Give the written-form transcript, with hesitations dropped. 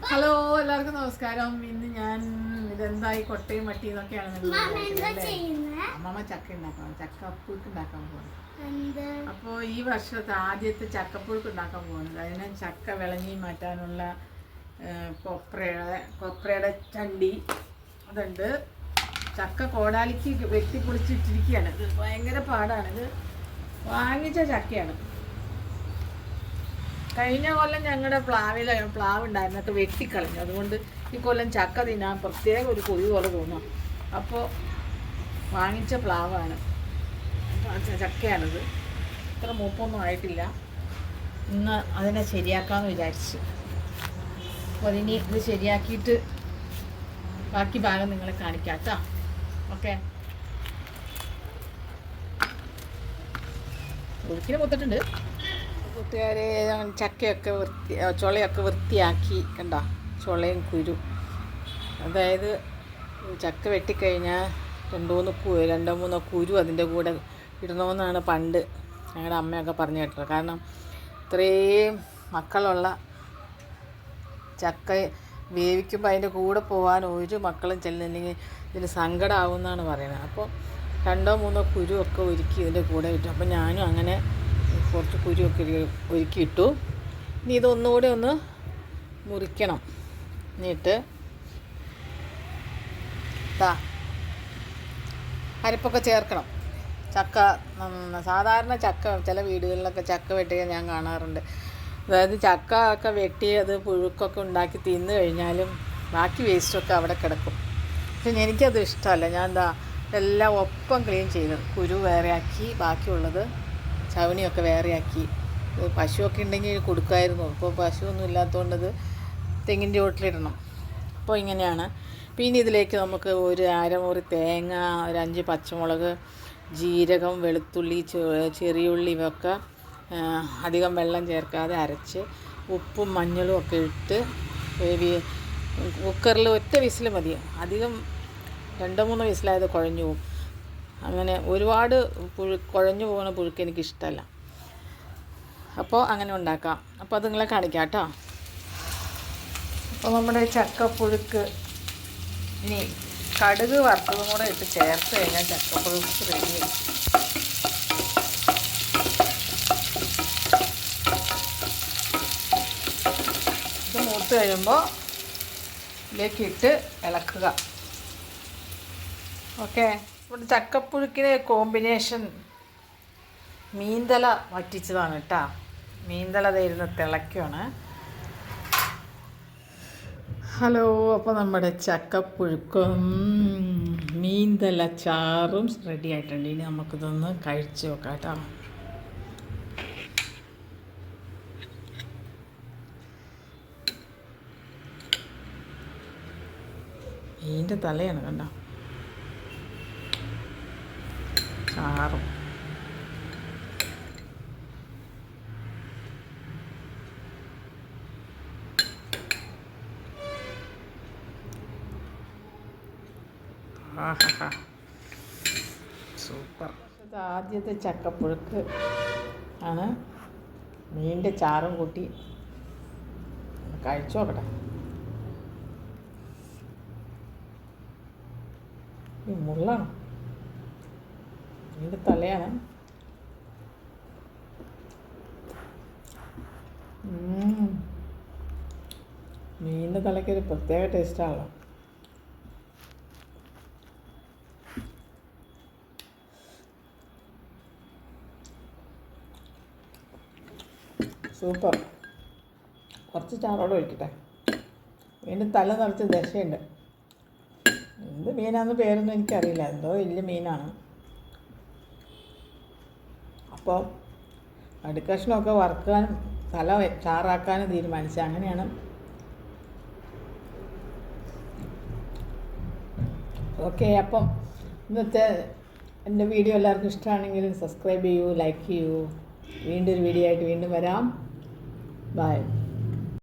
Hello, എല്ലാവർക്കും നമസ്കാരം. ഇന്ന് ഞാൻ ഇതെന്തായി കൊട്ടയും മട്ടിയും എന്നൊക്കെയാണ് അമ്മമ്മ ചക്ക ഉണ്ടാക്കാൻ ചക്കപ്പുഴുക്ക് ഉണ്ടാക്കാൻ പോകുന്നത്. അപ്പോൾ ഈ വർഷത്തെ ആദ്യത്തെ ചക്കപ്പുഴുക്ക് ഉണ്ടാക്കാൻ പോകുന്നത്. അതിന് ചക്ക വിളഞ്ഞി മാറ്റാനുള്ള കൊപ്രയുടെ ചണ്ടി അതുണ്ട്. ചക്ക കോടാലിക്ക് വെട്ടിപ്പൊളിച്ചിട്ടിരിക്കുകയാണ്. ഇത് ഭയങ്കര പാടാണ്. ഇത് വാങ്ങിച്ച ചക്കയാണ്. കഴിഞ്ഞ കൊല്ലം ഞങ്ങളുടെ പ്ലാവ് ഉണ്ടായിരുന്നൊക്കെ വെട്ടിക്കളഞ്ഞു. അതുകൊണ്ട് ഈ കൊല്ലം ചക്ക തിന്നാൻ പ്രത്യേക ഒരു കൊതി പോലെ തോന്നും. അപ്പോൾ വാങ്ങിച്ച പ്ലാവാണ്, ചക്കയാണിത്. ഇത്ര മൂപ്പൊന്നും ആയിട്ടില്ല. ഇന്ന് അതിനെ ശരിയാക്കാമെന്ന് വിചാരിച്ചു. അപ്പോൾ അതിനി ഇത് ശരിയാക്കിയിട്ട് ബാക്കി ഭാഗം നിങ്ങളെ കാണിക്കാം കേട്ടോ. ഓക്കെ, ഒഴുക്കിന് മുത്തിട്ടുണ്ട് കൂട്ടുകാരെ. ചക്കയൊക്കെ ചുളയൊക്കെ വൃത്തിയാക്കി കണ്ട, ചുളയും കുരു. അതായത് ചക്ക വെട്ടിക്കഴിഞ്ഞാൽ രണ്ടോ മൂന്നോ കുരു അതിൻ്റെ കൂടെ ഇടണമെന്നാണ് പണ്ട് ഞങ്ങളുടെ അമ്മയൊക്കെ പറഞ്ഞു കേട്ടത്. കാരണം ഇത്രയും മക്കളുള്ള ചക്ക വേവിക്കുമ്പോൾ അതിൻ്റെ കൂടെ പോകാൻ ഒരു മക്കളും ചെല്ലുന്നില്ലെങ്കിൽ ഇതിന് സങ്കടമാവുമെന്നാണ് പറയുന്നത്. അപ്പോൾ 2-3 കുരുവൊക്കെ ഒരുക്കി ഇതിൻ്റെ കൂടെ ഇട്ടു. അപ്പോൾ ഞാനും അങ്ങനെ കുറച്ച് കുരുവൊക്കെ ഒരുക്കിയിട്ടു. ഇനി ഇതൊന്നുകൂടെ ഒന്ന് മുറിക്കണം. എന്നിട്ട് അരിപ്പൊക്കെ ചേർക്കണം. ചക്ക സാധാരണ ചക്ക ചില വീടുകളിലൊക്കെ ചക്ക വെട്ടിയാൽ ഞാൻ കാണാറുണ്ട്. അതായത് ചക്ക ഒക്കെ വെട്ടി അത് പുഴുക്കൊക്കെ ഉണ്ടാക്കി തിന്നു കഴിഞ്ഞാലും ബാക്കി വേസ്റ്റൊക്കെ അവിടെ കിടക്കും. പക്ഷെ എനിക്കത് ഇഷ്ടമല്ല. ഞാൻ എല്ലാം ഒപ്പം ക്ലീൻ ചെയ്ത് കുരു വേറെയാക്കി, ബാക്കിയുള്ളത് ചവണിയൊക്കെ വേറെയാക്കി. പശുവൊക്കെ ഉണ്ടെങ്കിൽ കൊടുക്കുമായിരുന്നു. ഇപ്പോൾ പശുവൊന്നും ഇല്ലാത്തതുകൊണ്ടത് തെങ്ങിൻ്റെ ചോട്ടിലിടണം. അപ്പോൾ ഇങ്ങനെയാണ്. പിന്നെ ഇതിലേക്ക് നമുക്ക് ഒരു അരമുറി തേങ്ങ, ഒരു 5 പച്ചമുളക്, ജീരകം, വെളുത്തുള്ളി, ചെറിയുള്ളി ഇവയൊക്കെ അധികം വെള്ളം ചേർക്കാതെ അരച്ച് ഉപ്പും മഞ്ഞളും ഒക്കെ ഇട്ട് കുക്കറിൽ ഒറ്റ വിസിൽ മതി. അധികം 2-3 വിസിലായത് കുഴഞ്ഞു പോകും. അങ്ങനെ ഒരുപാട് കുഴഞ്ഞു പോകുന്ന പുഴുക്ക് എനിക്കിഷ്ടമല്ല. അപ്പോൾ അങ്ങനെ ഉണ്ടാക്കാം. അപ്പോൾ അത് നിങ്ങളെ കാണിക്കാം കേട്ടോ. അപ്പോൾ നമ്മുടെ ചക്കപ്പുഴുക്ക് ഇനി കടുക് വറുത്തതും കൂടെ ഇട്ട് ചേർത്ത് കഴിഞ്ഞാൽ ചക്കപ്പുഴുക്ക് റെഡിയായി. ഇത് മൂത്ത് കഴിയുമ്പോൾ ഇതിലേക്കിട്ട് ഇളക്കുക. ഓക്കെ, ഇവിടെ ചക്കപ്പുഴുക്കിന് കോമ്പിനേഷൻ മീൻതല വറ്റിച്ചതാണ് കേട്ടോ. മീൻതല തരുന്ന തിളയ്ക്കാണ്. ഹലോ, അപ്പോൾ നമ്മുടെ ചക്കപ്പുഴുക്കും മീൻതല ചാറും റെഡി ആയിട്ടുണ്ട്. ഇനി നമുക്കിതൊന്ന് കഴിച്ച് നോക്കാം കേട്ടോ. മീൻ്റെ തലയാണ് കണ്ടോ, ചാറും. സൂപ്പർ. ഇത് ആദ്യത്തെ ചക്കപ്പുഴുക്ക് ആണ്. മീൻ്റെ ചാറും കൂട്ടി കഴിച്ചു നോക്കട്ടെ. ഈ മുള്ളാണ്, മീൻ്റെ തലയാണ്. മീനിൻ്റെ തലയ്ക്കൊരു പ്രത്യേക ടേസ്റ്റാണല്ലോ. സൂപ്പർ. കുറച്ച് ചാറോടെ ഒഴിക്കട്ടെ. മീൻ്റെ തല നിറച്ച് ദശയുണ്ട്. എന്ത് മീനാണെന്ന് പേരൊന്നും എനിക്കറിയില്ല. എന്തോ വലിയ മീനാണ്. അപ്പോൾ നടുക്കഷ്ണമൊക്കെ വറുക്കാനും തല ചാറാക്കാനും തീരുമാനിച്ചു. അങ്ങനെയാണ്. ഓക്കെ, അപ്പം ഇന്നത്തെ എൻ്റെ വീഡിയോ എല്ലാവർക്കും ഇഷ്ടമാണെങ്കിൽ സബ്സ്ക്രൈബ് ചെയ്യൂ, ലൈക്ക് ചെയ്യൂ. വീണ്ടും ഒരു വീഡിയോ ആയിട്ട് വീണ്ടും വരാം. Bye.